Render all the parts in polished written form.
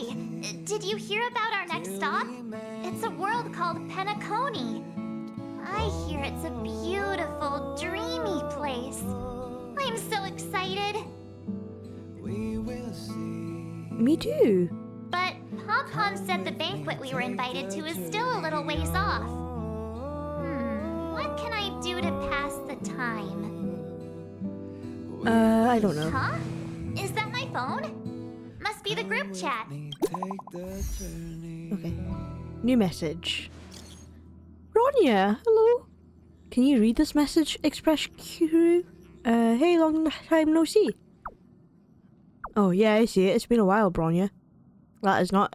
Hey, did you hear about our next stop? It's a world called Penacony. I hear it's a beautiful, dreamy place. I'm so excited. Me too. But Pom-Pom said the banquet we were invited to is still a little ways off. What can I do to pass the time? I don't know. Huh? Is that my phone? Must be the group chat. Okay. New message. Ronya, hello. Can you read this message, Express Crew? Hey, long time no see. Oh, yeah, I see it. It's been a while, Bronya. That is not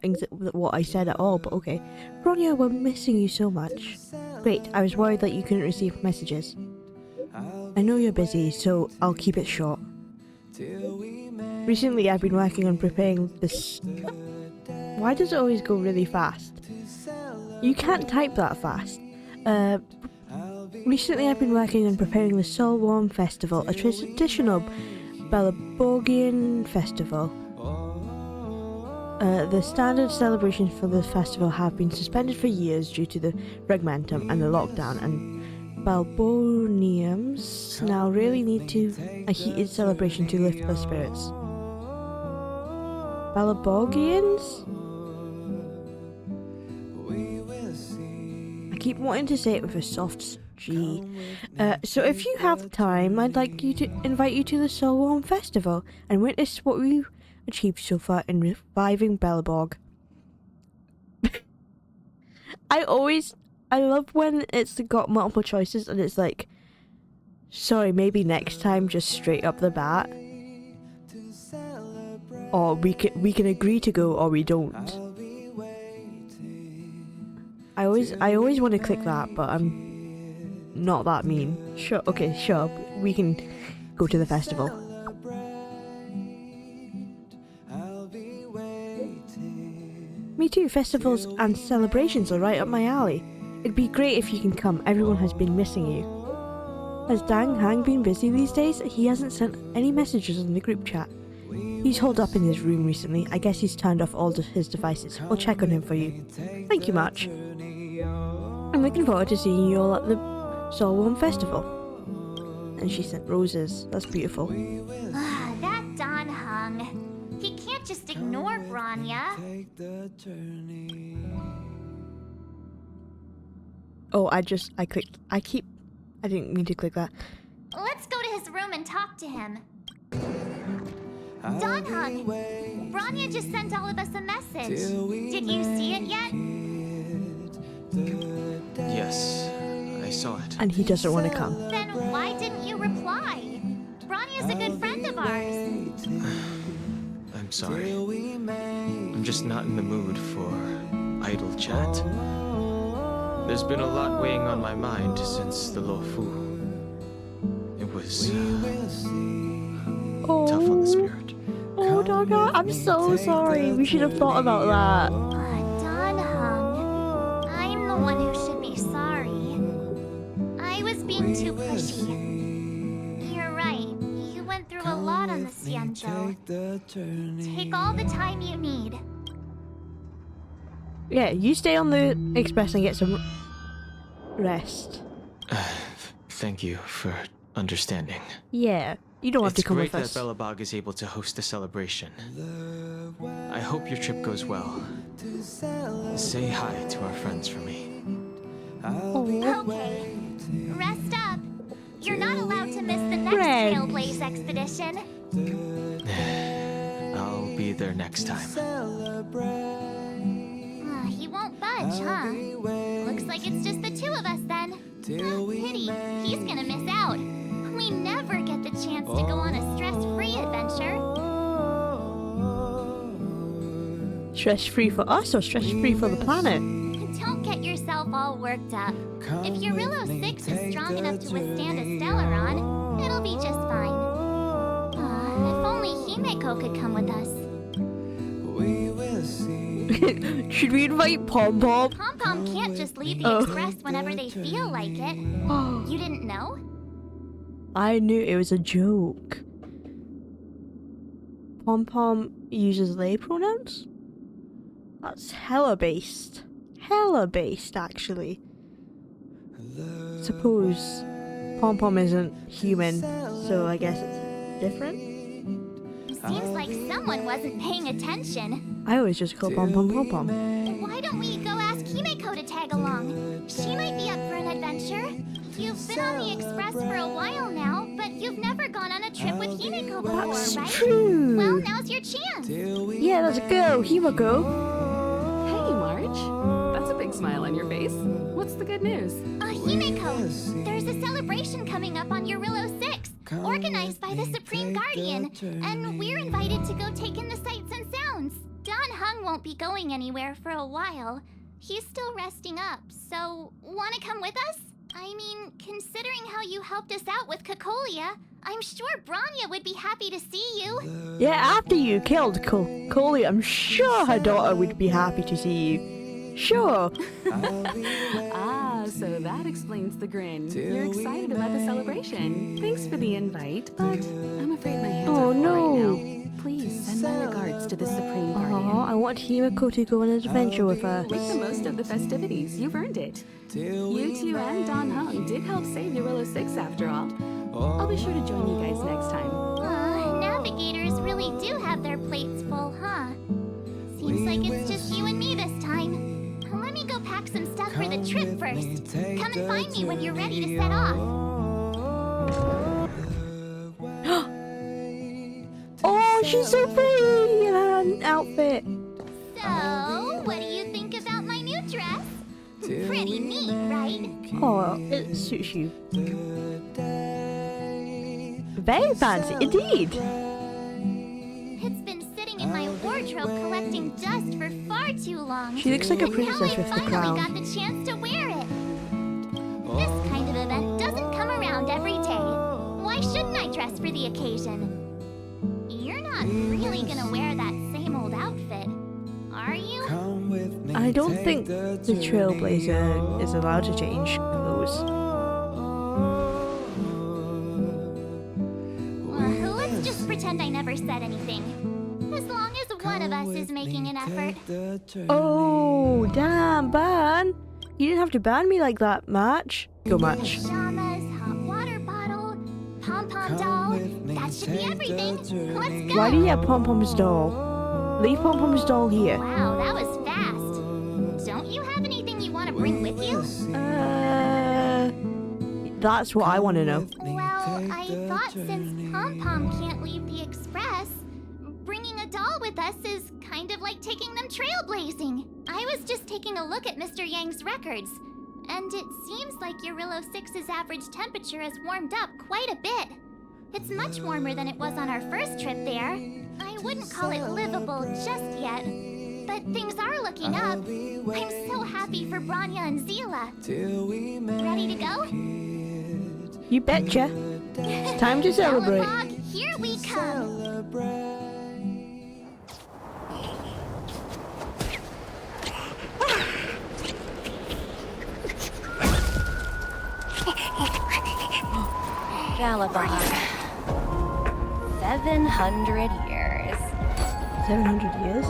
what I said at all, but okay. Bronya, we're missing you so much. Great, I was worried that you couldn't receive messages. I know you're busy, so I'll keep it short. Recently, I've been working on preparing this... Why does it always go really fast? You can't type that fast. Recently, I've been working on preparing the Solwarm Festival, a traditional Belobogian festival. The standard celebrations for the festival have been suspended for years due to the regmentum and the lockdown, and Balbonians now really need a heated celebration to lift their spirits. Belobogians? I keep wanting to say it with a soft G. So if you have time, I'd like to invite you to the Solwarm Festival and witness what we've achieved so far in reviving Belobog. I love when it's got multiple choices and it's like, sorry, maybe next time, just straight up the bat. Or we can agree to go or we don't. I always want to click that, but I'm not that mean. Sure, okay, sure, we can go to the festival. Me too, festivals and celebrations are right up my alley. It'd be great if you can come, everyone has been missing you. Has Dang Hang been busy these days? He hasn't sent any messages in the group chat. He's holed up in his room recently. I guess he's turned off all his devices. We'll check on him for you. Thank you, March. I'm looking forward to seeing you all at the Solwarm Festival. And she sent roses. That's beautiful. That Don Hung. He can't just ignore Bronya. Oh, I didn't mean to click that. Let's go to his room and talk to him. Don Hung, Bronya just sent all of us a message. Did you see it yet? Yes, I saw it. And he doesn't want to come. Then why didn't you reply? Bronya's a good friend of ours. I'm sorry. I'm just not in the mood for idle chat. There's been a lot weighing on my mind since the Lofu. It was tough on the spirit. Oh, Dogga, I'm so sorry. We should have thought about that. Don Hung, I'm the one who should be sorry. I was being too pushy. You're right. You went through a lot on the Xianzhou. Take all the time you need. Yeah, you stay on the express and get some rest. Thank you for understanding. Yeah, you don't have to come with us. It's great that Belobog is able to host a celebration. I hope your trip goes well. Say hi to our friends for me. Okay, rest up. You're not allowed to miss the next Trailblaze expedition. I'll be there next time. He won't budge, huh? Looks like it's just the two of us then. Pity, he's gonna miss out. We never get the chance to go on a stress-free adventure. Stress-free for us or stress-free for the planet? Don't get yourself all worked up. If Eurilo 6 is strong enough to withstand a Stellaron, it'll be just fine. If only Himeko could come with us. Should we invite Pom Pom? Pom Pom can't just leave the Express whenever they feel like it. You didn't know? I knew it was a joke. Pom Pom uses they pronouns? That's hella based. Hella based, actually. Suppose Pom Pom isn't human, so I guess it's different. Seems like someone wasn't paying attention. I always just call Pom Pom Pom Pom. Why don't we go ask Himeko to tag along? She might be up for an adventure. You've been on the Express for a while now, but you've never gone on a trip with Himeko before, That's right? true. Well, now's your chance. Yeah, let's go. Himeko. Hey, Marge. That's a big smile on your face. What's the good news? Himeko, there's a celebration coming up on Eurillo 6, organized by the Supreme Guardian, and we're invited to go take in the sights and sounds. Don Hung won't be going anywhere for a while. He's still resting up, so wanna come with us? I mean, considering how you helped us out with Cocolia, I'm sure Branya would be happy to see you. Yeah, after you killed Coley, I'm sure her daughter would be happy to see you. Sure. So that explains the grin. You're excited about the celebration. Thanks for the invite, but I'm afraid my hands are full no. right now. Please send my regards to the Supreme Guardian. I want Himeko to go on an adventure with us. Make the most of the festivities. You've earned it. You two and Don Hung did help save Eurillo 6 after all. I'll be sure to join you guys next time. Navigators really do have their plates full, huh? Seems like it's just you and me this time. Let me go pack some stuff for the trip first. Come and find me when you're ready to set off. Oh, she's so pretty in her outfit. So, what do you think about my new dress? Pretty neat, right? Oh, it suits you. Very fancy, indeed. It's been sitting in my wardrobe collecting dust for far too long. She looks like a And now princess I with the finally crown. got the chance to wear it. This kind of event doesn't come around every day. Why shouldn't I dress for the occasion? You're not really gonna wear that same old outfit, are you? I don't think the Trailblazer is allowed to change clothes. Let's just pretend I never said anything. As long as one of us is making an effort. Oh, damn, ban. You didn't have to ban me like that, Match. Go, Match. Pajamas, hot water bottle, pom-pom doll. That should be everything. Let's go. Why do you have Pom Pom's doll? Leave Pom Pom's doll here. Wow, that was fast. Don't you have anything you want to bring with you? That's what I want to know. Well, I thought since Pom-Pom can't leave the Express, bringing a doll with us is kind of like taking them trailblazing. I was just taking a look at Mr. Yang's records, and it seems like Eurillo 6's average temperature has warmed up quite a bit. It's much warmer than it was on our first trip there. I wouldn't call it livable just yet, but things are looking up. I'm so happy for Branya and Zila. Ready to go? You betcha. Time to celebrate. Belobog, here we come. Belobog. 700 years. 700 years?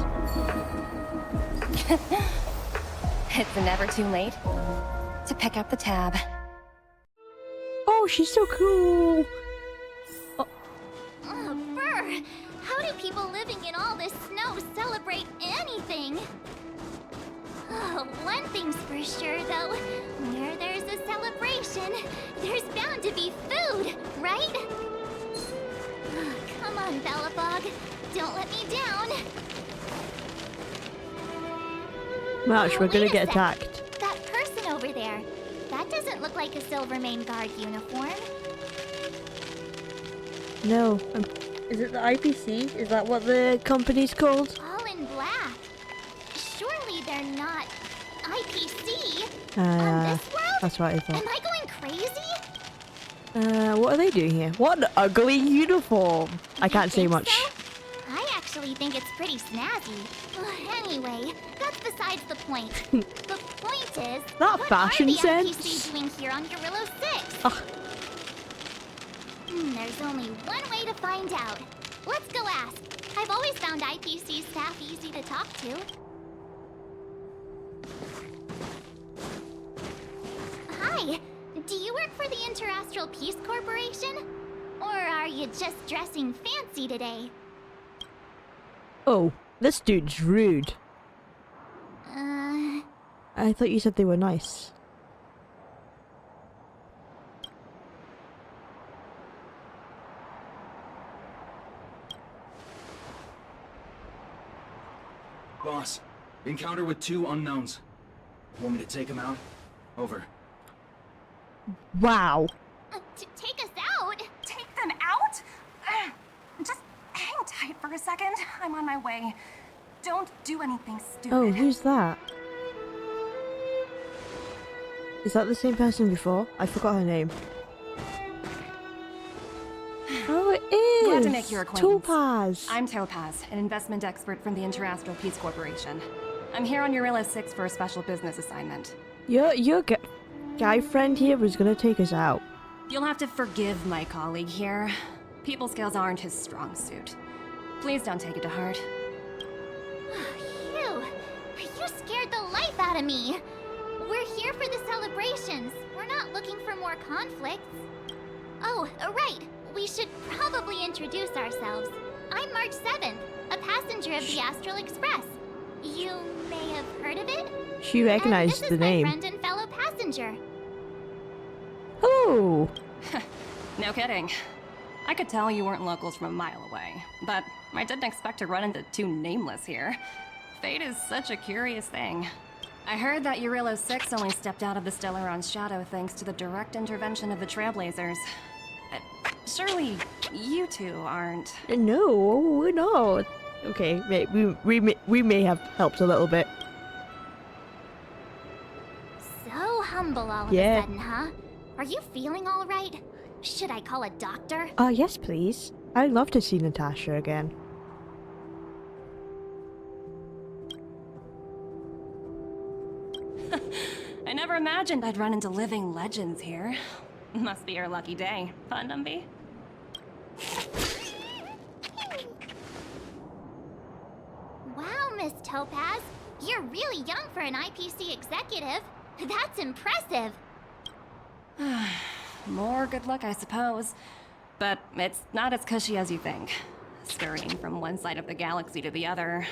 It's never too late to pick up the tab. Oh, she's so cool. Oh, brr! How do people living in all this snow celebrate anything? Oh, one thing's for sure, though. Where there's a celebration, there's bound to be food, right? Oh, come on, Belobog. Don't let me down. Match, we're gonna Wait a get sec. attacked. That person over there, that doesn't look like a Silvermane Guard uniform. No. Is it the IPC? Is that what the company's called? All in black. Surely they're not IPC. On this world? That's what I Am thought. I going crazy? What are they doing here? What an ugly uniform. I You can't say think much. so? I actually think it's pretty snazzy. Anyway, that's besides the point. The point is, That what fashion are the sense? IPC doing here on Eurillo 6? Ugh. There's only one way to find out. Let's go ask. I've always found IPC staff easy to talk to. Hi, do you work for the Interastral Peace Corporation? Or are you just dressing fancy today? Oh, this dude's rude. I thought you said they were nice. Boss, encounter with 2 unknowns. Want me to take them out? Over. Wow. To take us out? Take them out? Just hang tight for a second. I'm on my way. Don't do anything stupid. Oh, who's that? Is that the same person before? I forgot her name. Oh, it is! Glad to make your acquaintance. Topaz! I'm Topaz, an investment expert from the Interastral Peace Corporation. I'm here on Eurilla 6 for a special business assignment. Your guy friend here was gonna take us out. You'll have to forgive my colleague here. People skills aren't his strong suit. Please don't take it to heart. Phew, you scared the life out of me. We're here for the celebrations. We're not looking for more conflicts. Oh, right. We should probably introduce ourselves. I'm March 7th, a passenger of the Astral Express. You may have heard of it? She recognized the And this is my name. friend and fellow passenger. Oh! No kidding. I could tell you weren't locals from a mile away, but I didn't expect to run into 2 nameless here. Fate is such a curious thing. I heard that Eurilla 6 only stepped out of the Stellaron's shadow thanks to the direct intervention of the Trailblazers. Surely you 2 aren't. No, no. Okay, we may have helped a little bit. So humble all of Yeah. a sudden, huh? Are you feeling all right? Should I call a doctor? Yes, please. I'd love to see Natasha again. I never imagined I'd run into living legends here. Must be your lucky day, huh, Dumby? Wow, Miss Topaz. You're really young for an IPC executive. That's impressive. More good luck, I suppose. But it's not as cushy as you think. Scurrying from one side of the galaxy to the other.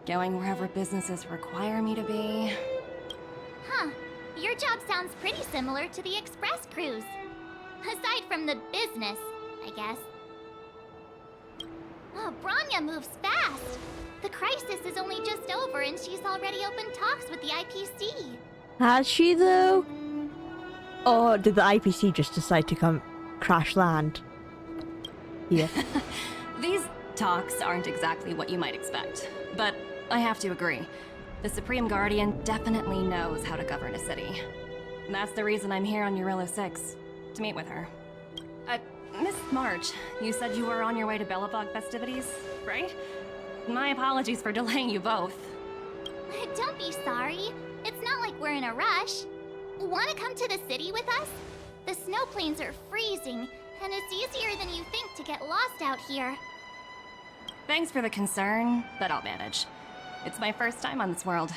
Going wherever businesses require me to be. Huh. Your job sounds pretty similar to the express cruise. Aside from the business, I guess. Oh, Branya moves fast. The crisis is only just over and she's already opened talks with the IPC. Has she, though? Or did the IPC just decide to come crash land? Yeah. These talks aren't exactly what you might expect. But I have to agree. The Supreme Guardian definitely knows how to govern a city. That's the reason I'm here on Eurilla 6, to meet with her. Miss March, you said you were on your way to Belobog festivities, right? My apologies for delaying you both. Don't be sorry. It's not like we're in a rush. Want to come to the city with us? The snow plains are freezing, and it's easier than you think to get lost out here. Thanks for the concern, but I'll manage. It's my first time on this world.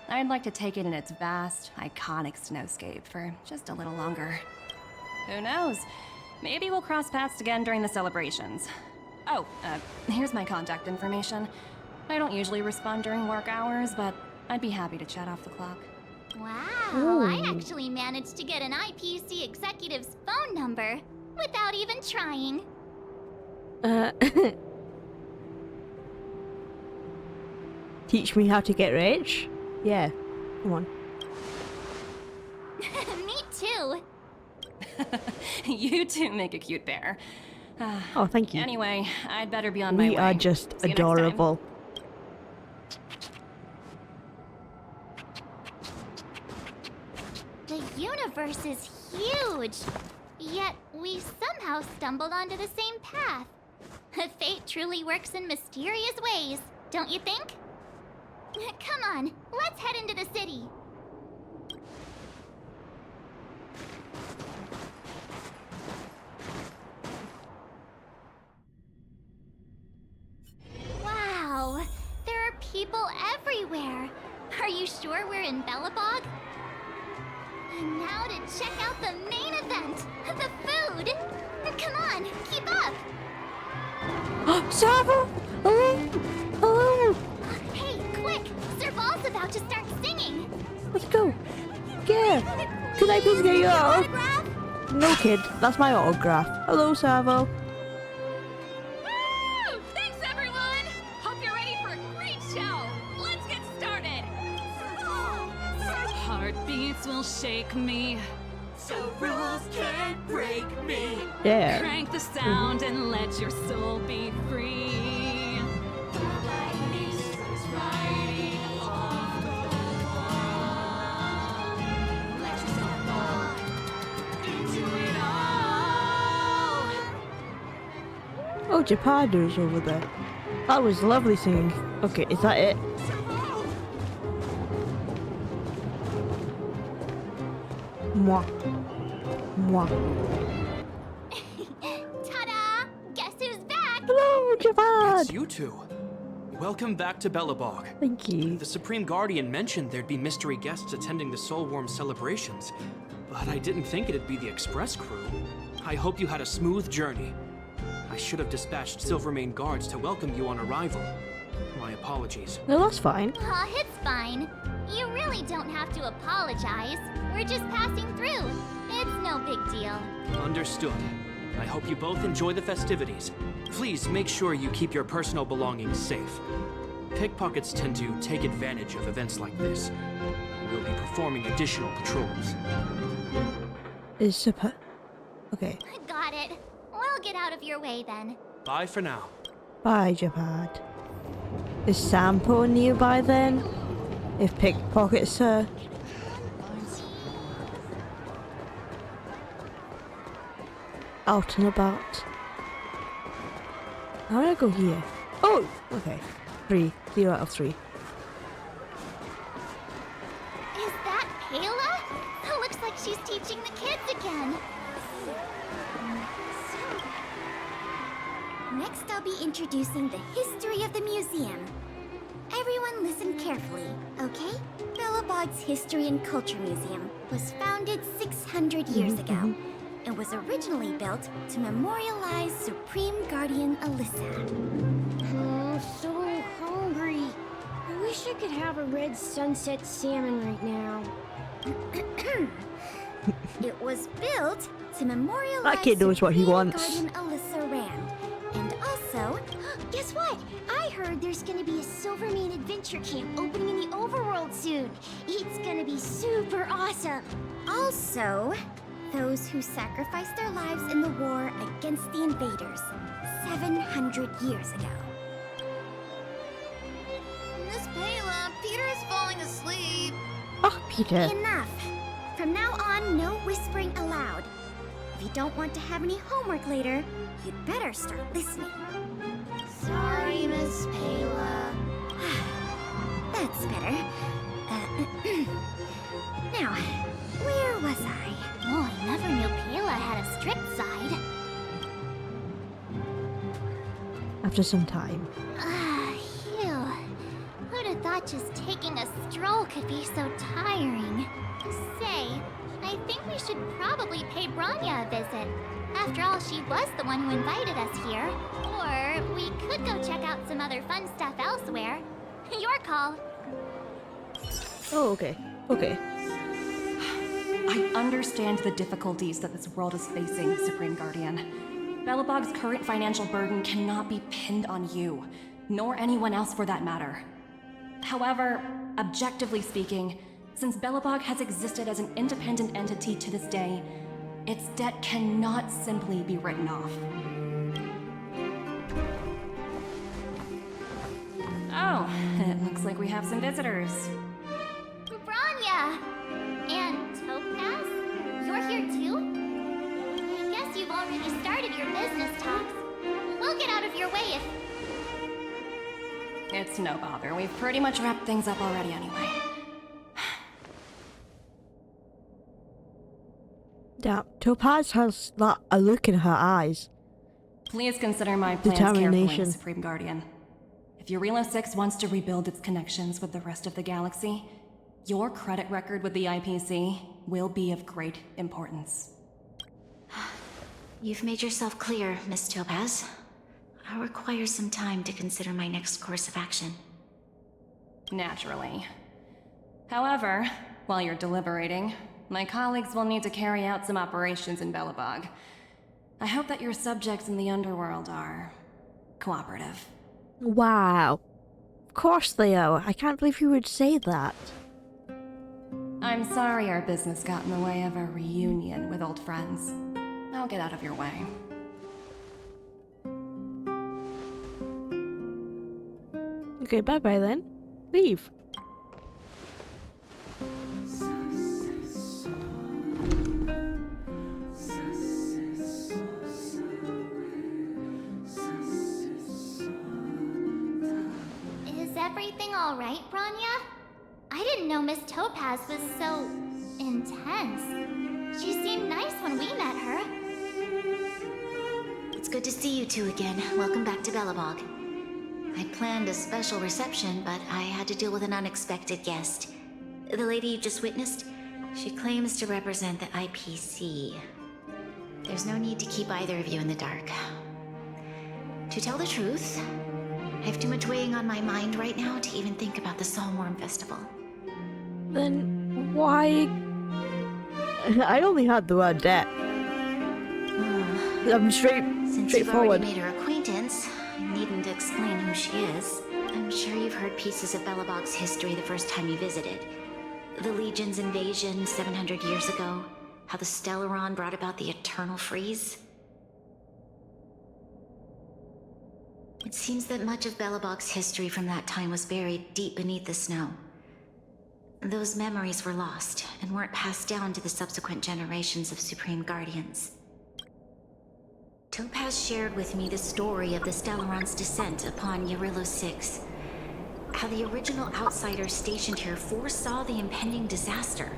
I'd like to take it in its vast, iconic snowscape for just a little longer. Who knows? Maybe we'll cross paths again during the celebrations. Oh, here's my contact information. I don't usually respond during work hours, but I'd be happy to chat off the clock. Wow, I Ooh. actually managed to get an IPC executive's phone number without even trying. Teach me how to get rich? Yeah. Come on. Me too. You two make a cute pair. Oh, thank you. Anyway, I'd better be on my way. We are just See you next time. adorable. The universe is huge, yet we somehow stumbled onto the same path. Fate truly works in mysterious ways, don't you think? Come on, let's head into the city. Wow, there are people everywhere. Are you sure we're in Belobog? And now to check out the main event, the food. Come on, keep up. Savo! Hello! Hello! Hey, quick! Serval's about to start singing. Let's go. Yeah. Could I please get your Autograph? No, kid. That's my autograph. Hello, Savo. Woo! Thanks, everyone! Hope you're ready for a great show. Let's get started. Heartbeats will shake me. So rules can't break me. Yeah. Crank the sound and let your soul be free. Let yourself fall into it all. Oh, Japado's over there. That was lovely singing. Okay, is that it? Mwah. Mwah. Ta-da! Guess who's back? Hello, Japad! It's you two. Welcome back to Belobog. Thank you. The Supreme Guardian mentioned there'd be mystery guests attending the Soulworm celebrations, but I didn't think it'd be the Express crew. I hope you had a smooth journey. I should have dispatched Silvermane guards to welcome you on arrival. My apologies. No, that's fine. Aw, it's fine. You really don't have to apologize. We're just passing through. It's no big deal. Understood. I hope you both enjoy the festivities. Please make sure you keep your personal belongings safe. Pickpockets tend to take advantage of events like this. We'll be performing additional patrols. Is Japa... Okay. Got it. We'll get out of your way then. Bye for now. Bye, Japad. Is Sampo nearby then? If pickpockets are... out and about. How do I go here? Oh! Okay. 3. 0 out of 3. Is that Kayla? Looks like she's teaching the kids again. Next, I'll be introducing the history of the museum. Everyone listen carefully, okay? Belobog's History and Culture Museum was founded 600 years ago and was originally built to memorialize Supreme Guardian Alyssa. Oh, so hungry. I wish I could have a red sunset salmon right now. It was built to memorialize That kid knows what he Supreme wants. Guardian Alyssa Rand. And also, Guess what? I heard there's gonna be a Silvermane adventure camp opening in the overworld soon. It's gonna be super awesome. also, those who sacrificed their lives in the war against the invaders 700 years ago. Miss Payla, Peter is falling asleep. Oh, Peter. Enough! From now on, no whispering allowed. If you don't want to have any homework later, you'd better start listening. Sorry, Miss Payla. That's better. Now, where was I? Oh, I never knew Payla had a strict side. After some time. Phew. Who'd have thought just taking a stroll could be so tiring? Say, I think we should probably pay Branya a visit. After all, she was the one who invited us here. Or we could go check out some other fun stuff elsewhere. Your call. Oh, okay. Okay. I understand the difficulties that this world is facing, Supreme Guardian. Belobog's current financial burden cannot be pinned on you, nor anyone else for that matter. However, objectively speaking, since Belobog has existed as an independent entity to this day, its debt cannot simply be written off. Oh, it looks like we have some visitors. Branya! And Topaz? You're here too? I guess you've already started your business talks. We'll get out of your way if... It's no bother. We've pretty much wrapped things up already anyway. Yeah, Topaz has a look in her eyes. Please consider my plans carefully, Determination. Supreme Guardian. If If Eurilo 6 wants to rebuild its connections with the rest of the galaxy, your credit record with the IPC will be of great importance. You've made yourself clear, Miss Topaz. I'll require some time to consider my next course of action. Naturally. However, while you're deliberating, my colleagues will need to carry out some operations in Belobog. I hope that your subjects in the underworld are cooperative. Wow. Of course they are. I can't believe you would say that. I'm sorry our business got in the way of a reunion with old friends. I'll get out of your way. Okay, bye-bye then. Leave. Is everything all right, Branya? I didn't know Miss Topaz was so intense. She seemed nice when we met her. It's good to see you two again. Welcome back to Belobog. I planned a special reception, but I had to deal with an unexpected guest. The lady you just witnessed, she claims to represent the IPC. There's no need to keep either of you in the dark. To tell the truth, I have too much weighing on my mind right now to even think about the Soulworm Festival. Then why? I only had the word debt. I'm Since you've straightforward. already made her acquaintance, I needn't explain who she is. I'm sure you've heard pieces of Belobog's history the first time you visited. The Legion's invasion 700 years ago, how the Stellaron brought about the Eternal Freeze. It seems that much of Belobog's history from that time was buried deep beneath the snow. Those memories were lost and weren't passed down to the subsequent generations of Supreme Guardians. Topaz shared with me the story of the Stellaron's descent upon Eurilo 6. How the original outsiders stationed here foresaw the impending disaster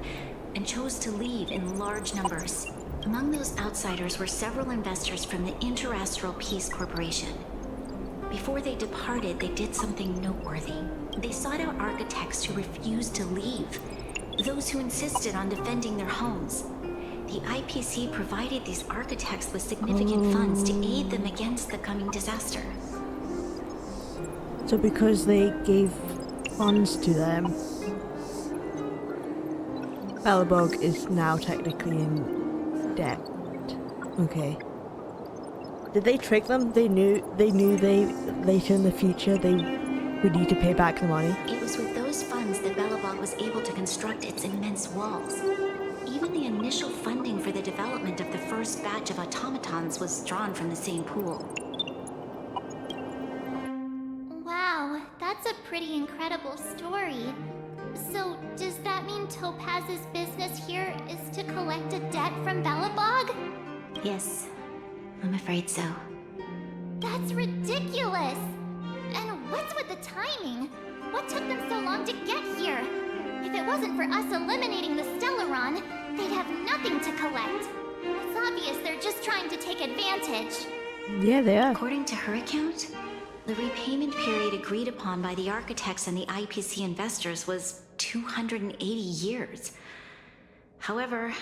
and chose to leave in large numbers. Among those outsiders were several investors from the Interastral Peace Corporation. Before they departed, they did something noteworthy. They sought out architects who refused to leave, those who insisted on defending their homes. The IPC provided these architects with significant funds to aid them against the coming disaster. So because they gave funds to them, Belobog is now technically in debt. Okay. Did they trick them? They knew later in the future they would need to pay back the money. It was with those funds that Belobog was able to construct its immense walls. Even the initial funding for the development of the first batch of automatons was drawn from the same pool. Wow, that's a pretty incredible story. So, does that mean Topaz's business here is to collect a debt from Belobog? Yes, I'm afraid so. That's ridiculous! And what's with the timing? What took them so long to get here? If it wasn't for us eliminating the Stellaron, they'd have nothing to collect. It's obvious they're just trying to take advantage. Yeah, they are. According to her account, the repayment period agreed upon by the architects and the IPC investors was 280 years. However,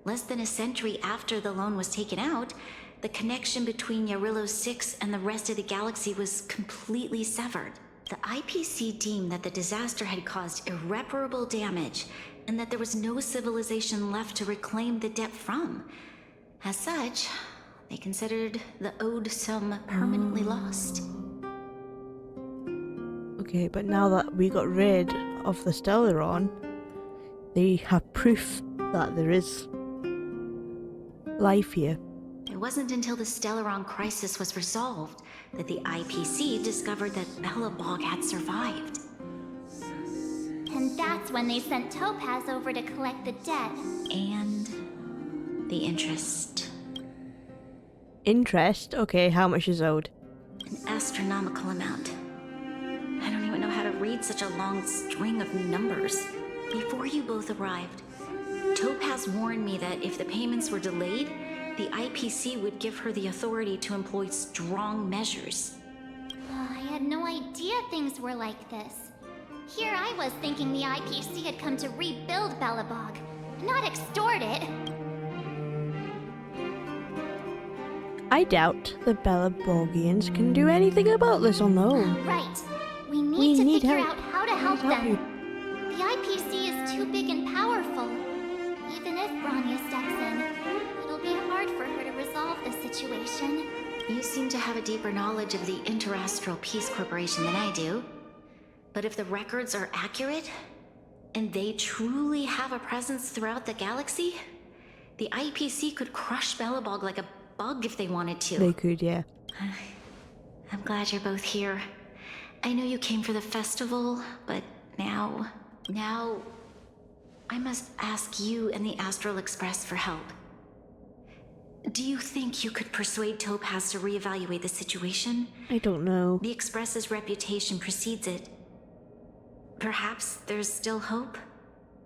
less than a century after the loan was taken out, the connection between Eurilo 6 and the rest of the galaxy was completely severed. The IPC deemed that the disaster had caused irreparable damage and that there was no civilization left to reclaim the debt from. As such, they considered the owed sum permanently lost. Okay, but now that we got rid of the Stellaron, they have proof that there is life here. It wasn't until the Stellaron crisis was resolved that the IPC discovered that Belobog had survived. And that's when they sent Topaz over to collect the debt. And the interest. Interest? Okay, how much is owed? An astronomical amount. I don't even know how to read such a long string of numbers. Before you both arrived, Topaz warned me that if the payments were delayed, the IPC would give her the authority to employ strong measures. I had no idea things were like this. Here I was thinking the IPC had come to rebuild Belobog, not extort it. I doubt the Belobogians can do anything about this on their own. Right. We need to figure help. out how to help Help you. them. The IPC is too big and powerful. Even if Bronya steps in, it'll be hard for her to resolve the situation. You seem to have a deeper knowledge of the Interastral Peace Corporation than I do. But if the records are accurate, and they truly have a presence throughout the galaxy, the IPC could crush Belobog like a bug if they wanted to. They could, yeah. I'm glad you're both here. I know you came for the festival, but now I must ask you and the Astral Express for help. Do you think you could persuade Topaz to reevaluate the situation? I don't know. The Express's reputation precedes it. Perhaps there's still hope?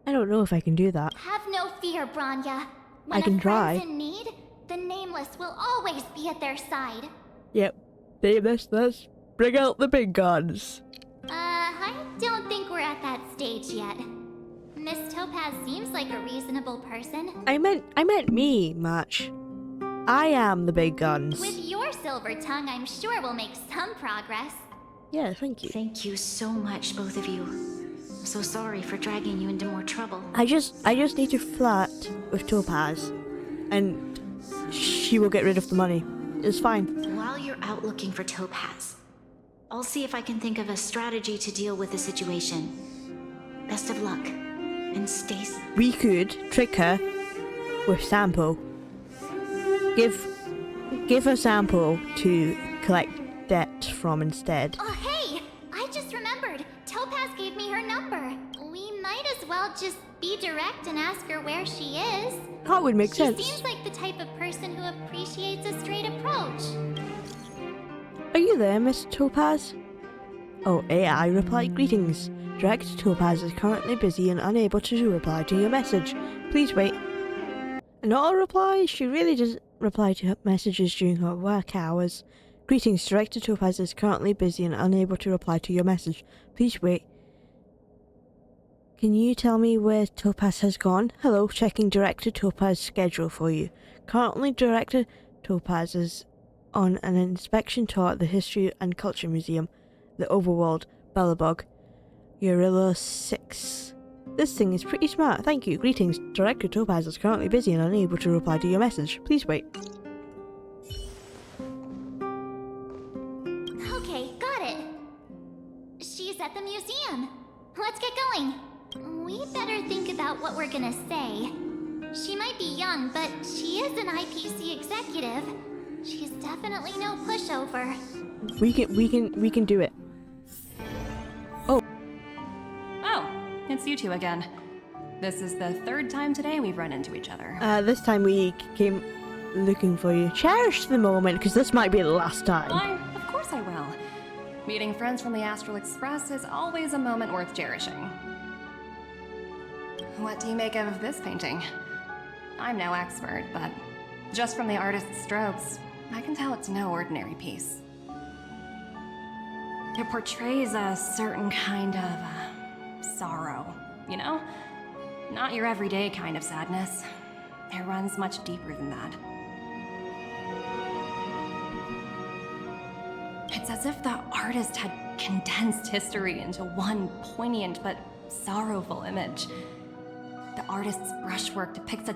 I don't know if I can do that. Have no fear, Bronya. When I can a friend's try. in need, the Nameless will always be at their side. Yep. Let's bring out the big guns. I don't think we're at that stage yet. Miss Topaz seems like a reasonable person. I meant me, Match. I am the big guns. With your silver tongue, I'm sure we'll make some progress. Yeah, thank you. Thank you so much, both of you. I'm so sorry for dragging you into more trouble. I just need to flirt with Topaz, and she will get rid of the money. It's fine. While you're out looking for Topaz, I'll see if I can think of a strategy to deal with the situation. Best of luck, and stay safe. We could trick her with Sampo. Give her Sampo to collect debt from instead. Oh, hey! I just remembered. Topaz gave me her number. We might as well just be direct and ask her where she is. That would make sense. She seems like the type of person who appreciates a straight approach. Are you there, Miss Topaz? Oh, AI replied, greetings. Director Topaz is currently busy and unable to reply to your message. Please wait. An auto reply? She really doesn't reply to her messages during her work hours. Greetings, Director Topaz is currently busy and unable to reply to your message. Please wait. Can you tell me where Topaz has gone? Hello, checking Director Topaz's schedule for you. Currently, Director Topaz is on an inspection tour at the History and Culture Museum, the Overworld, Belobog, Urilla 6. This thing is pretty smart, thank you. Greetings, Director Topaz is currently busy and unable to reply to your message. Please wait. Okay, got it. She's at the museum. Let's get going. We better think about what we're gonna say. She might be young, but she is an IPC executive. She's definitely no pushover. We can do it. Oh, it's you two again. This is the third time today we've run into each other. This time we came looking for you. Cherish the moment, because this might be the last time. Of course I will. Meeting friends from the Astral Express is always a moment worth cherishing. What do you make of this painting? I'm no expert, but just from the artist's strokes, I can tell it's no ordinary piece. It portrays a certain kind of sorrow, you know? Not your everyday kind of sadness. It runs much deeper than that. It's as if the artist had condensed history into one poignant but sorrowful image. The artist's brushwork depicts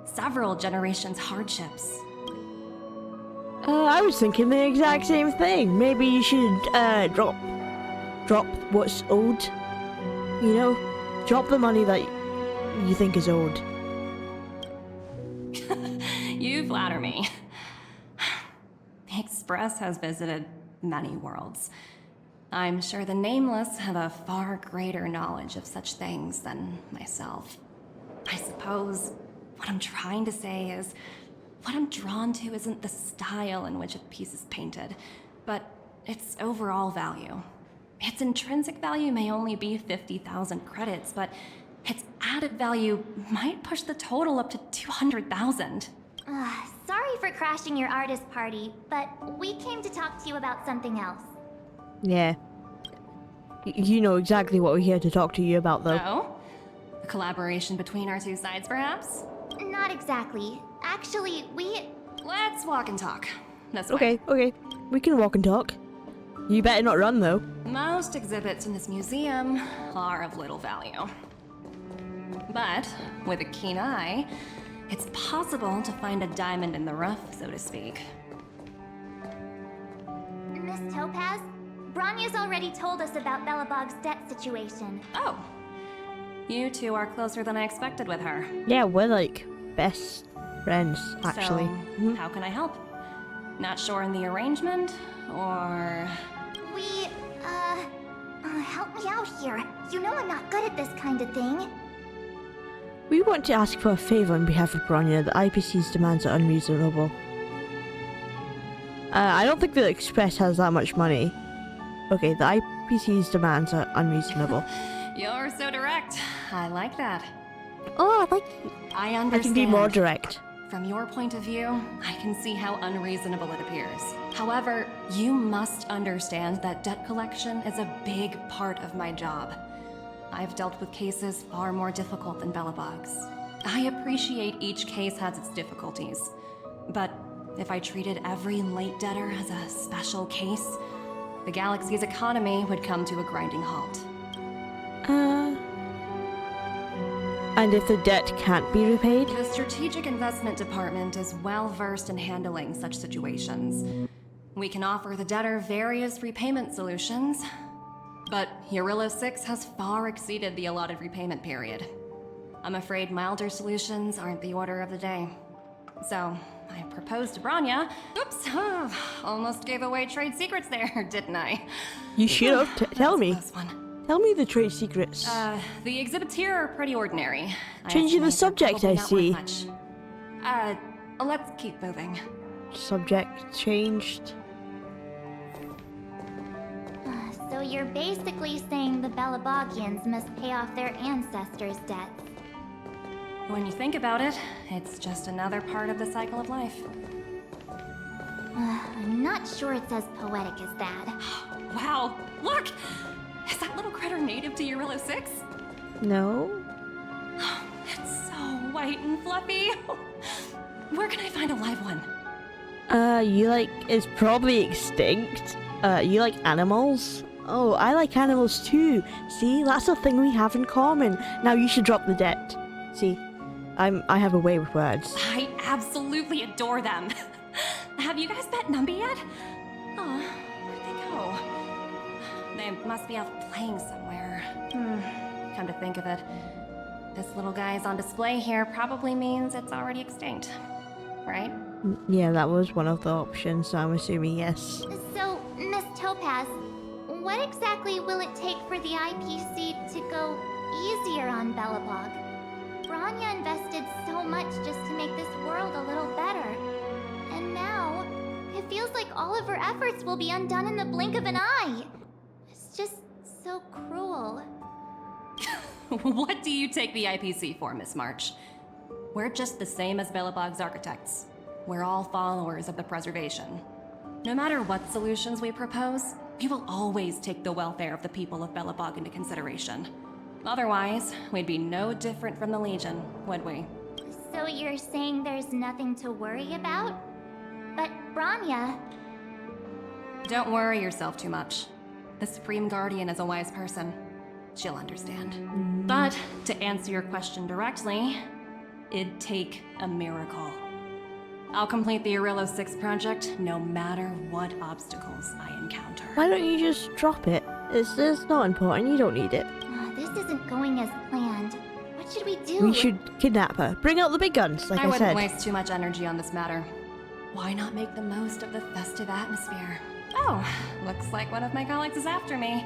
several generations' hardships. I was thinking the exact same thing. Maybe you should drop what's owed. You know, drop the money that you think is owed. You flatter me. The Express has visited many worlds. I'm sure the Nameless have a far greater knowledge of such things than myself. I suppose what I'm trying to say is, what I'm drawn to isn't the style in which a piece is painted, but its overall value. Its intrinsic value may only be 50,000 credits, but its added value might push the total up to 200,000. Sorry for crashing your artist party, but we came to talk to you about something else. Yeah. You know exactly what we're here to talk to you about, though. Oh? A collaboration between our two sides, perhaps? Not exactly. Actually, Let's walk and talk. This way. Okay, okay. We can walk and talk. You better not run, though. Most exhibits in this museum are of little value. But with a keen eye, it's possible to find a diamond in the rough, so to speak. Miss Topaz, Bronya's already told us about Belobog's debt situation. Oh. You two are closer than I expected with her. Yeah, we're like best friends, actually. So, how can I help? Not sure in the arrangement, or... Help me out here. You know I'm not good at this kind of thing. We want to ask for a favor on behalf of Bronya. The IPC's demands are unreasonable. I don't think the Express has that much money. Okay, the IPC's demands are unreasonable. You're so direct. I like that. Oh, I I understand. can be more direct. From your point of view, I can see how unreasonable it appears. However, you must understand that debt collection is a big part of my job. I've dealt with cases far more difficult than Belobog's. I appreciate each case has its difficulties, but if I treated every late debtor as a special case, the galaxy's economy would come to a grinding halt. And if the debt can't be repaid? The Strategic Investment Department is well versed in handling such situations. We can offer the debtor various repayment solutions, but Eurillo 6 has far exceeded the allotted repayment period. I'm afraid milder solutions aren't the order of the day. So, I proposed to Bronya. Oops, almost gave away trade secrets there, didn't I? You should have. Tell me. Close one. Tell me the trade secrets. The exhibits here are pretty ordinary. Changing the subject, I see. Let's keep moving. Subject changed. So you're basically saying the Belobogians must pay off their ancestors' debts. When you think about it, it's just another part of the cycle of life. I'm not sure it's as poetic as that. Wow, look! Is that little critter native to Eurillo 6? No. It's so white and fluffy. Where can I find a live one? It's probably extinct. You like animals? Oh, I like animals too. See, that's a thing we have in common. Now you should drop the debt. See, I have a way with words. I absolutely adore them. Have you guys met Numby yet? Oh, where'd they go? They must be out playing somewhere. Come to think of it, this little guy's on display here probably means it's already extinct, right? Yeah, that was one of the options, so I'm assuming yes. So, Miss Topaz, what exactly will it take for the IPC to go easier on Belobog? Bronya invested so much just to make this world a little better. And now, it feels like all of her efforts will be undone in the blink of an eye. It's just so cruel. What do you take the IPC for, Miss March? We're just the same as Belobog's architects. We're all followers of the preservation. No matter what solutions we propose, we will always take the welfare of the people of Belobog into consideration. Otherwise, we'd be no different from the Legion, would we? So you're saying there's nothing to worry about? But Bronya... Don't worry yourself too much. The Supreme Guardian is a wise person. She'll understand. But to answer your question directly, it'd take a miracle. I'll complete the Eurillo 6 project no matter what obstacles I encounter. Why don't you just drop it? It's not important, you don't need it. This isn't going as planned. What should we do? We should kidnap her. Bring out the big guns, like I wouldn't said. waste too much energy on this matter. Why not make the most of the festive atmosphere? Oh, looks like one of my colleagues is after me.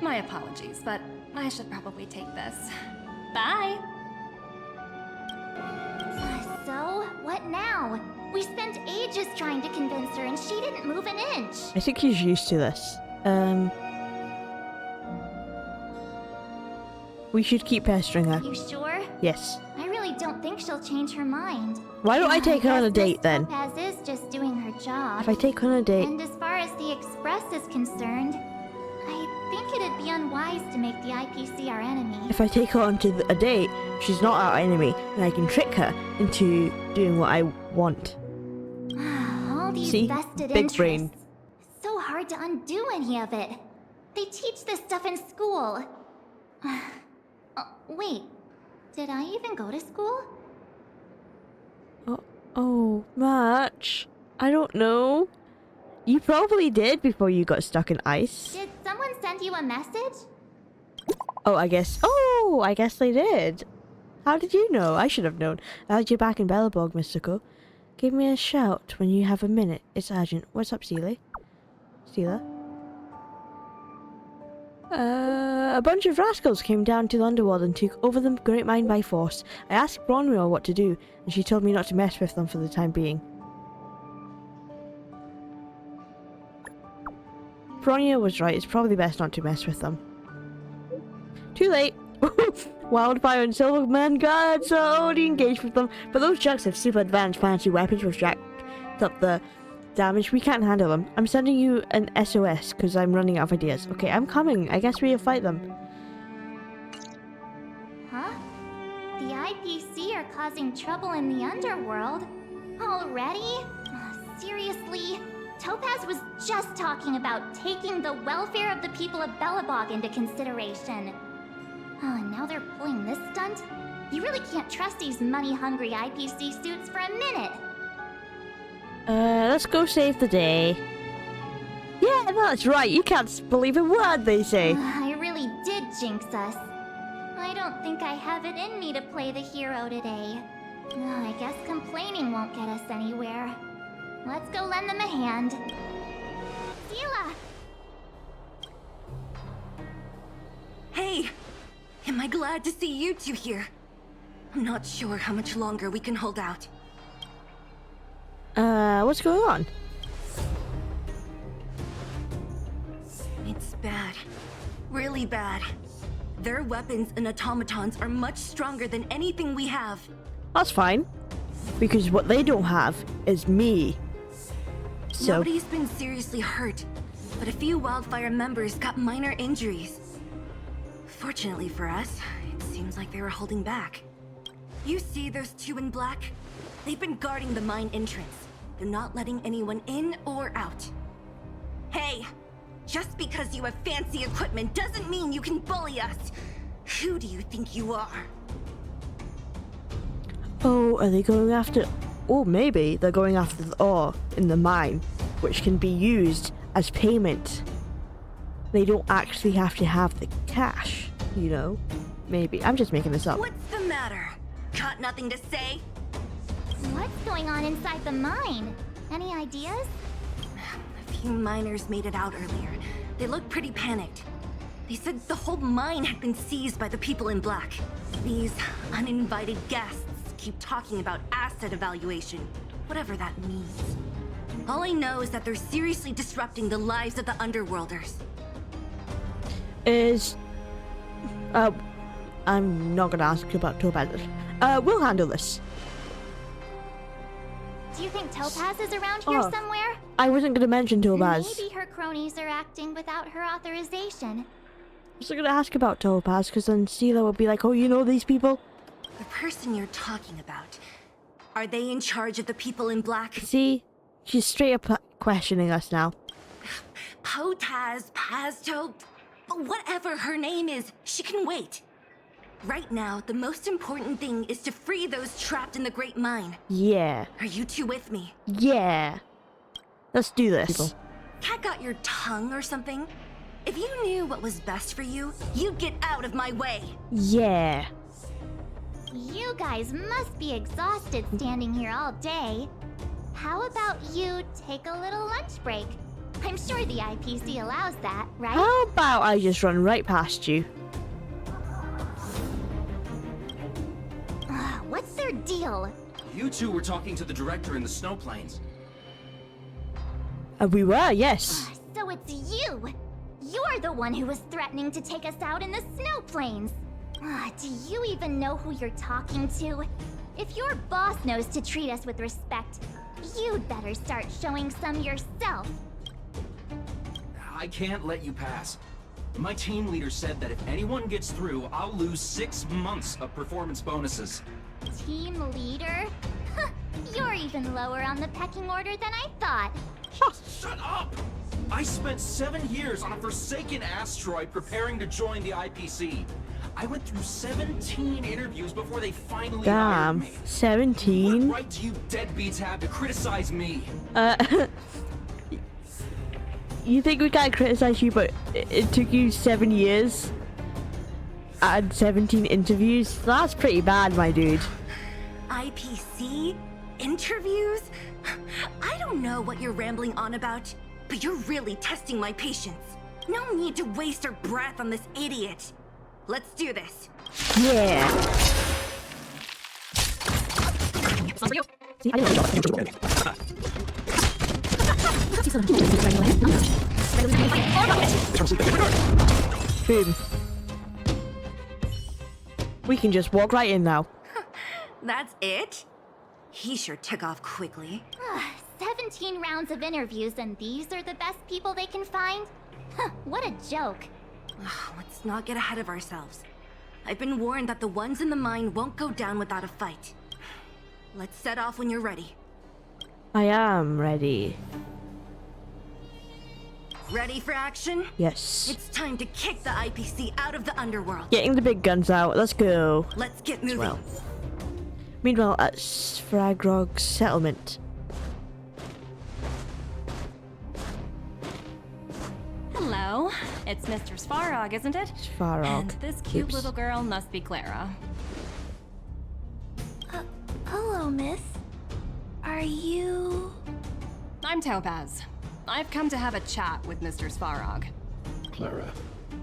My apologies, but I should probably take this. Bye! So, what now? We spent ages trying to convince her and she didn't move an inch. I think she's used to this. We should keep pestering her. You sure? Yes. I really don't think she'll change her mind. Why don't I take her on a guess date Miss then? Topaz is just doing her job. If I take her on a date, And as far as the Express is concerned, I think it'd be unwise to make the IPC our enemy. if I take her onto a date, she's not our enemy, and I can trick her into doing what I want. All these See? vested Big interests. brain. So hard to undo any of it. They teach this stuff in school. Wait, did I even go to school? Oh, Match. I don't know. You probably did before you got stuck in ice. Did someone send you a message? Oh, I guess they did. How did you know? I should have known. Now that you're back in Belobog, Mystical, give me a shout when you have a minute. It's urgent. What's up, Seela? A bunch of rascals came down to the underworld and took over the Great Mine by force. I asked Bronwyn what to do, and she told me not to mess with them for the time being. Bronya was right. It's probably best not to mess with them. Too late. Wildfire and Silverman guards are already engaged with them, but those jugs have super advanced fancy weapons which jacked up the damage. We can't handle them. I'm sending you an SOS because I'm running out of ideas. Okay, I'm coming. I guess we'll fight them. Huh? The IPC are causing trouble in the underworld? Already? Seriously? Topaz was just talking about taking the welfare of the people of Belobog into consideration. Oh, and now they're pulling this stunt? You really can't trust these money-hungry IPC suits for a minute. Let's go save the day. Yeah, that's right. You can't believe a word they say. I really did jinx us. I don't think I have it in me to play the hero today. I guess complaining won't get us anywhere. Let's go lend them a hand. Seela! Hey! Am I glad to see you two here? I'm not sure how much longer we can hold out. What's going on? It's bad. Really bad. Their weapons and automatons are much stronger than anything we have. That's fine. Because what they don't have is me. So Nobody's been seriously hurt, but a few Wildfire members got minor injuries. Fortunately for us, it seems like they were holding back. You see those two in black? They've been guarding the mine entrance. They're not letting anyone in or out. Hey! Just because you have fancy equipment doesn't mean you can bully us! Who do you think you are? Oh, are they going after... Oh, maybe they're going after the ore in the mine, which can be used as payment. They don't actually have to have the cash, you know? Maybe. I'm just making this up. What's the matter? Got nothing to say? What's going on inside the mine? Any ideas? A few miners made it out earlier. They looked pretty panicked. They said the whole mine had been seized by the people in black. These uninvited guests keep talking about asset evaluation, whatever that means. All I know is that they're seriously disrupting the lives of the Underworlders. I'm not gonna ask about Topaz. We'll handle this. Do you think Topaz is around here Oh. somewhere? I wasn't gonna mention Topaz. Maybe her cronies are acting without her authorization. I was gonna ask about Topaz, because then Seela would be like, oh, you know these people? The person you're talking about, are they in charge of the people in black? See? She's straight up questioning us now. Potaz, Pazto, whatever her name is, she can wait. Right now, the most important thing is to free those trapped in the Great Mine. Yeah. Are you two with me? Yeah. Let's do this. Cat got your tongue or something? If you knew what was best for you, you'd get out of my way. Yeah. You guys must be exhausted standing here all day. How about you take a little lunch break? I'm sure the IPC allows that, right? How about I just run right past you? What's their deal? You two were talking to the director in the snow plains. We were, yes. So it's you! You're the one who was threatening to take us out in the snow plains. Do you even know who you're talking to? If your boss knows to treat us with respect, you'd better start showing some yourself. I can't let you pass. My team leader said that if anyone gets through, I'll lose 6 months of performance bonuses. Team leader? You're even lower on the pecking order than I thought. Shut up! I spent 7 years on a forsaken asteroid preparing to join the IPC. I went through 17 interviews before they finally hired Damn, me. 17? What right do you deadbeats have to criticize me? You think we can't criticize you, but it took you 7 years and 17 interviews? That's pretty bad, my dude. IPC? Interviews? I don't know what you're rambling on about, but you're really testing my patience. No need to waste our breath on this idiot. Let's do this. Yeah. See, I Boom. We can just walk right in now. That's it? He sure took off quickly. 17 rounds of interviews and these are the best people they can find? What a joke. Let's not get ahead of ourselves. I've been warned that the ones in the mine won't go down without a fight. Let's set off when you're ready. I am ready. Ready for action? Yes. It's time to kick the IPC out of the underworld. Getting the big guns out. Let's go. Let's get moving. Well. Meanwhile, at Sfragrog's settlement. Hello, it's Mr. Svarog, isn't it? Svarog. And this cute Oops. little girl must be Clara. Hello, miss. Are you... I'm Topaz. I've come to have a chat with Mr. Svarog. Clara,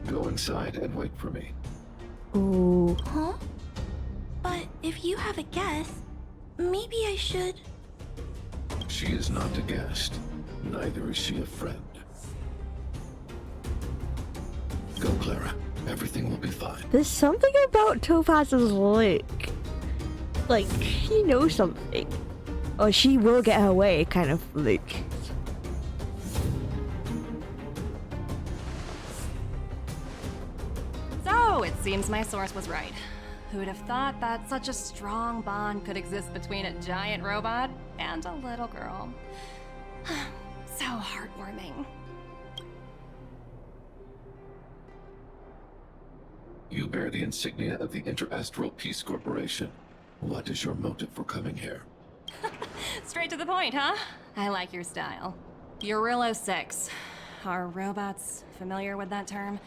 go inside and wait for me. Ooh. Huh? But if you have a guess, maybe I should... She is not a guest. Neither is she a friend. Go, Clara. Everything will be fine. There's something about Topaz's look. Like, he knows something. Or she will get her way kind of look. So, it seems my source was right. Who'd have thought that such a strong bond could exist between a giant robot and a little girl? So heartwarming. You bear the insignia of the Interastral Peace Corporation. What is your motive for coming here? Straight to the point, huh? I like your style. Eurillo 6. Are robots familiar with that term?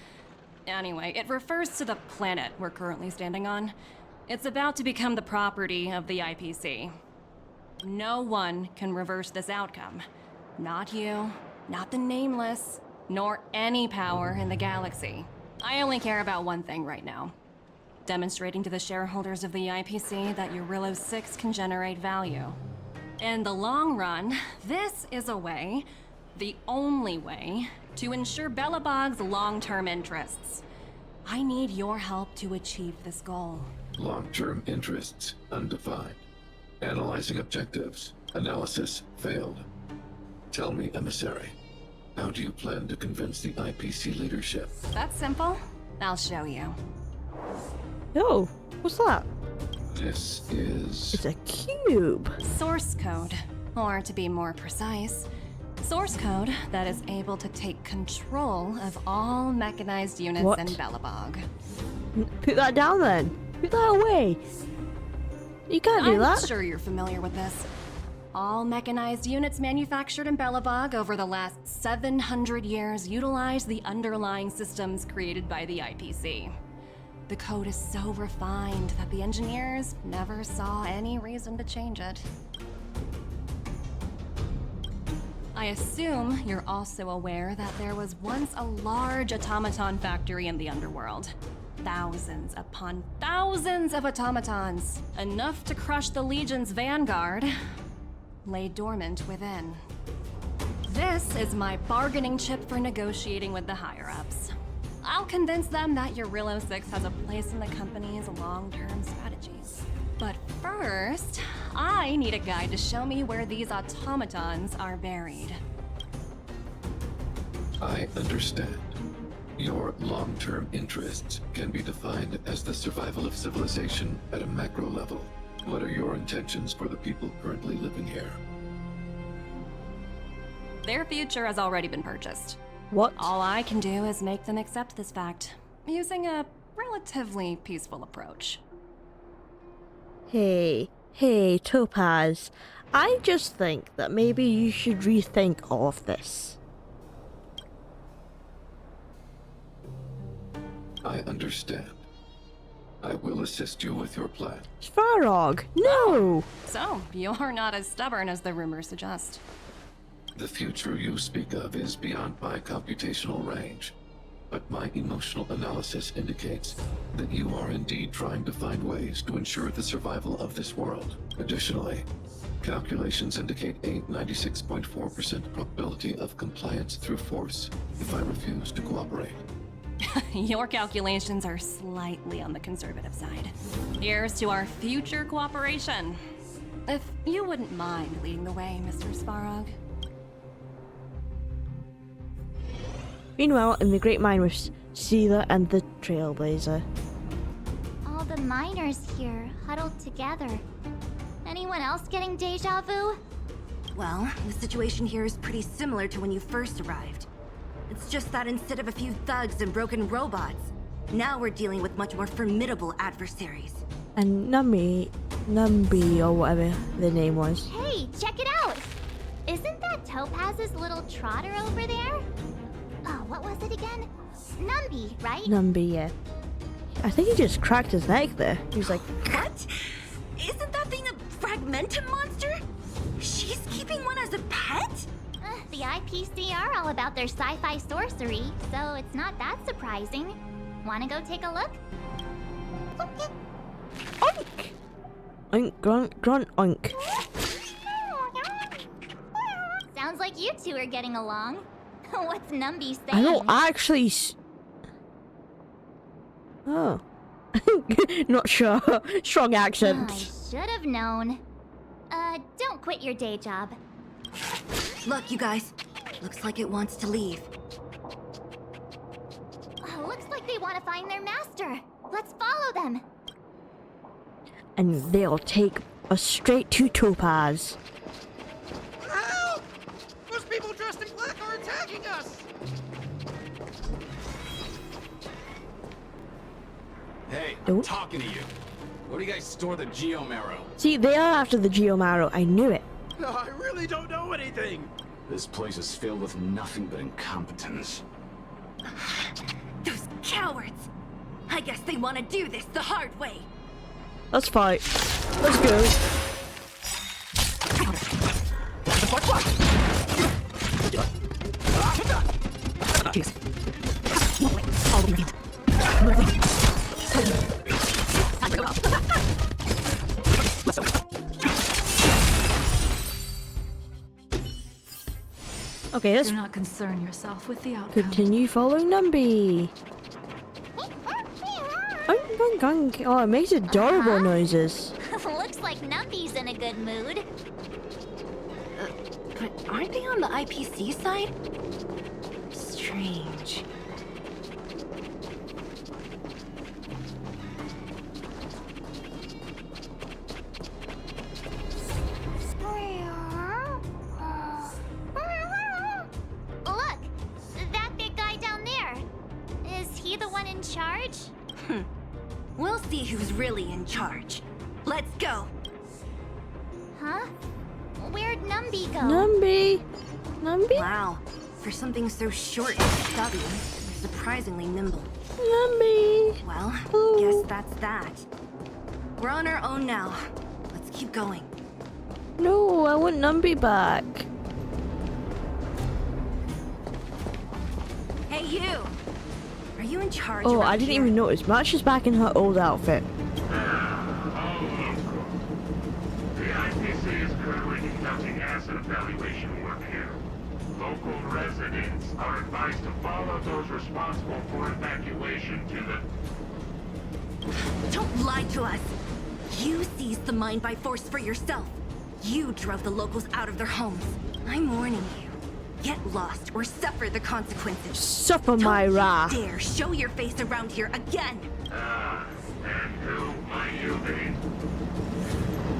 Anyway, it refers to the planet we're currently standing on. It's about to become the property of the IPC. No one can reverse this outcome. Not you, not the Nameless, nor any power in the galaxy. I only care about one thing right now. Demonstrating to the shareholders of the IPC that Eurillo 6 can generate value. In the long run, this is a way, the only way, to ensure Belobog's long-term interests. I need your help to achieve this goal. Long-term interests undefined. Analyzing objectives. Analysis failed. Tell me, emissary, how do you plan to convince the IPC leadership? That's simple. I'll show you. Oh, what's that? This is... It's a cube. Source code. Or to be more precise, source code that is able to take control of all mechanized units What? in Belobog. Put that down then. Put that away. You can't do I'm that. sure you're familiar with this. All mechanized units manufactured in Belobog over the last 700 years utilize the underlying systems created by the IPC. The code is so refined that the engineers never saw any reason to change it. I assume you're also aware that there was once a large automaton factory in the underworld. Thousands upon thousands of automatons, enough to crush the Legion's vanguard, lay dormant within. This is my bargaining chip for negotiating with the higher-ups. I'll convince them that Eurylo 6 has a place in the company's long-term strategies. But first, I need a guide to show me where these automatons are buried. I understand. Your long-term interests can be defined as the survival of civilization at a macro level. What are your intentions for the people currently living here? Their future has already been purchased. What? All I can do is make them accept this fact, using a relatively peaceful approach. Hey, Topaz. I just think that maybe you should rethink all of this. I understand. I will assist you with your plan. Svarog, no! So, you're not as stubborn as the rumors suggest. The future you speak of is beyond my computational range, but my emotional analysis indicates that you are indeed trying to find ways to ensure the survival of this world. Additionally, calculations indicate a 96.4% probability of compliance through force if I refuse to cooperate. Your calculations are slightly on the conservative side. Here's to our future cooperation. If you wouldn't mind leading the way, Mr. Svarog. Meanwhile, in the Great Mine with Seela and the Trailblazer. All the miners here, huddled together. Anyone else getting deja vu? Well, the situation here is pretty similar to when you first arrived. It's just that instead of a few thugs and broken robots, now we're dealing with much more formidable adversaries. And Numby, or whatever the name was. Hey, check it out! Isn't that Topaz's little trotter over there? Oh, what was it again? Numby, right? Numby, yeah. I think he just cracked his neck there. He was like, What? Isn't that thing a fragmentum monster? She's keeping one as a pet? The IPC are all about their sci-fi sorcery, so it's not that surprising. Wanna go take a look? oink! Oink, grunt, grunt, oink. Sounds like you two are getting along. What's Numby saying? I don't actually Oh. Not sure. Strong accent. I should have known. Don't quit your day job. Look, you guys. Looks like it wants to leave. Looks like they want to find their master. Let's follow them. And they'll take us straight to Topaz. Help! Those people dressed in black are attacking us! Hey, Oh. I'm talking to you. Where do you guys store the Geomarrow? See, they are after the Geomarrow. I knew it. I really don't know anything. This place is filled with nothing but incompetence. Those cowards! I guess they want to do this the hard way. Let's fight. Let's go. Okay, let's Do not concern yourself with the outcome. continue following Numby. Oink, oink, oink. Oh, it makes adorable noises. Looks like Numby's in a good mood. But aren't they on the IPC side? Strange. Look! That big guy down there. Is he the one in charge? We'll see who's really in charge. Let's go. Huh? Where'd Numby go? Numby. Numby? Wow. For something so short and stubby, they're surprisingly nimble. Numby. Well, Ooh. guess that's that. We're on our own now. Let's keep going. No, I want Numby back. Hey, you! Are you in charge? Oh, around I didn't here? even notice. Match is back in her old outfit. The IPC is currently conducting asset evaluation work here. Local residents are advised to follow those responsible for evacuation to the... Don't lie to us! You seized the mine by force for yourself. You drove the locals out of their homes. I'm warning you. Get lost or suffer the consequences. Suffer my wrath. Don't dare show your face around here again. And who might you be?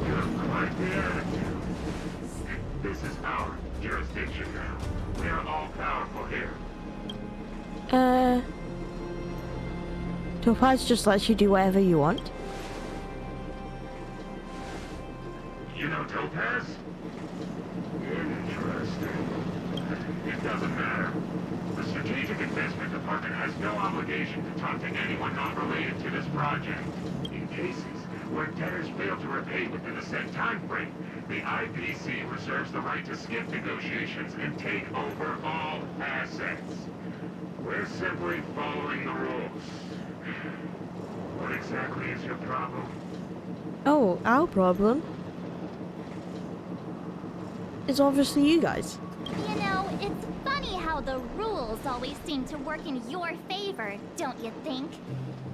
You have quite the attitude. This is our jurisdiction now. We are all powerful here. Topaz just lets you do whatever you want. You know Topaz? Interesting. It doesn't matter. The Strategic Investment Department has no obligation to talk to anyone not related to this project. In cases where debtors fail to repay within a set time frame, the IPC reserves the right to skip negotiations and take over all assets. We're simply following the rules. What exactly is your problem? Oh, our problem is obviously you guys. You know, it's funny how the rules always seem to work in your favor, don't you think?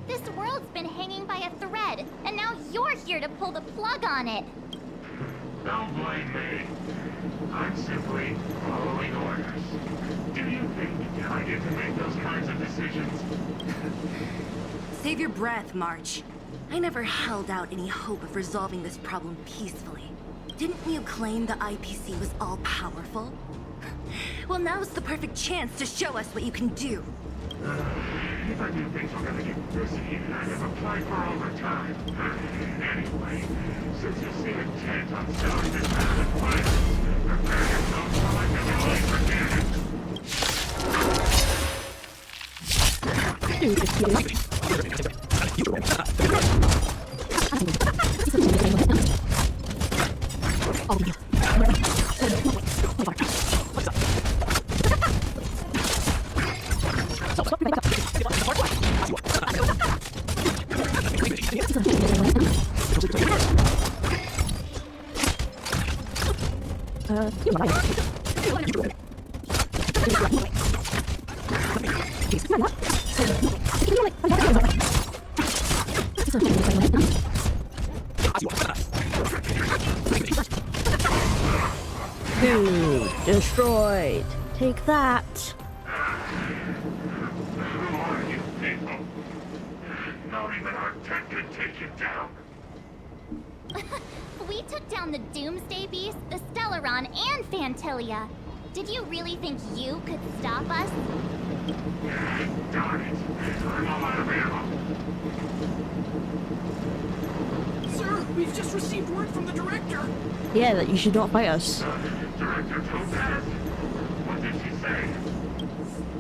This world's been hanging by a thread, and now you're here to pull the plug on it. Don't blame me. I'm simply following orders. Do you think I get to make those kinds of decisions? Save your breath, March. I never held out any hope of resolving this problem peacefully. Didn't you claim the IPC was all-powerful? Well, now's the perfect chance to show us what you can do. If I knew things were gonna get busy, I'd have applied for overtime. Anyway, since you seem intent on selling this massive violence, prepare yourself for like a Dude, destroyed. Take that. Who are you people? Not even our tech could take you down. We took down the Doomsday Beast, the Stellaron, and Fantilia. Did you really think you could stop us? Darn it. I'm all out of ammo. Sir, we've just received word from the director. Yeah, that you should not fight us. Director Topaz? What did she say?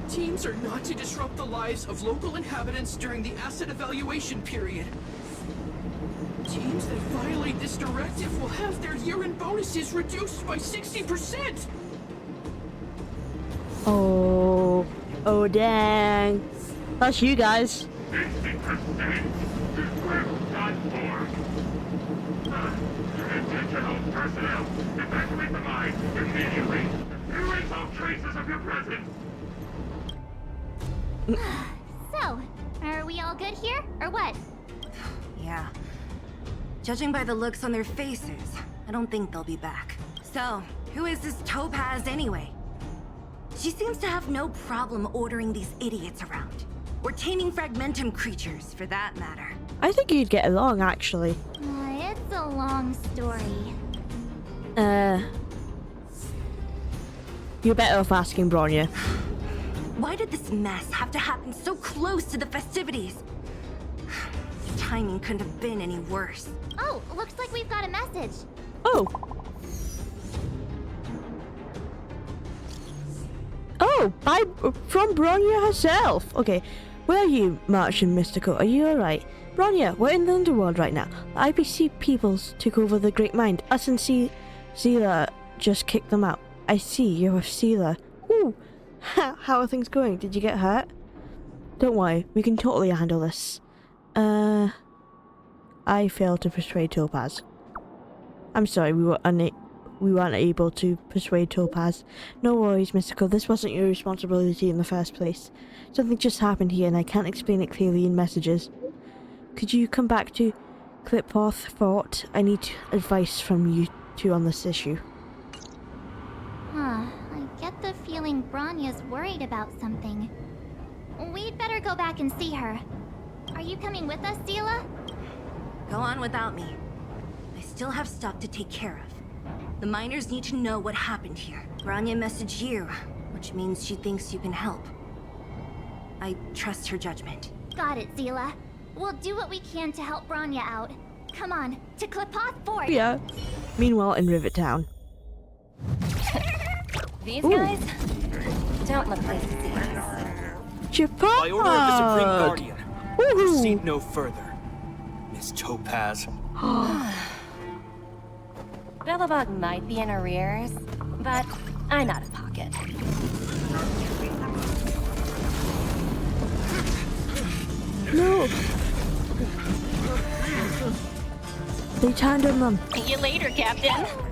Teams are not to disrupt the lives of local inhabitants during the asset evaluation period. Teams that violate this directive will have their year-end bonuses reduced by 60%! Oh, oh dang. That's you guys. 60%? We're done for. Attention all personnel. Evacuate the mine immediately. Erase all traces of your presence. So, are we all good here, or what? Yeah. Judging by the looks on their faces, I don't think they'll be back. So, who is this Topaz anyway? She seems to have no problem ordering these idiots around. Or taming fragmentum creatures, for that matter. I think you'd get along, actually. It's a long story. You're better off asking Bronya. Why did this mess have to happen so close to the festivities? The timing couldn't have been any worse. Oh, looks like we've got a message. Oh. Oh, from Bronya herself. Okay, where are you, March and Mystical? Are you alright? Bronya, we're in the underworld right now. The IPC peoples took over the Great Mind. Us and Seela just kicked them out. I see, you're with Seela. Ooh, how are things going? Did you get hurt? Don't worry, we can totally handle this. I failed to persuade Topaz. I'm sorry, we were we weren't able to persuade Topaz. No worries, Mystical. This wasn't your responsibility in the first place. Something just happened here and I can't explain it clearly in messages. Could you come back to Clipforth Fort? I need advice from you two on this issue. Huh. I get the feeling Bronya's worried about something. We'd better go back and see her. Are you coming with us, Zila? Go on without me. I still have stuff to take care of. The miners need to know what happened here. Bronya messaged you, which means she thinks you can help. I trust her judgment. Got it, Zila. We'll do what we can to help Bronya out. Come on, to Clipforth Fort! Yeah. Meanwhile, in Rivertown. These guys don't look like thieves. Japan! By order of the Supreme Guardian, proceed no further. Miss Topaz. Belobog might be in arrears, but I'm out of pocket. No! They turned on them. See you later, Captain.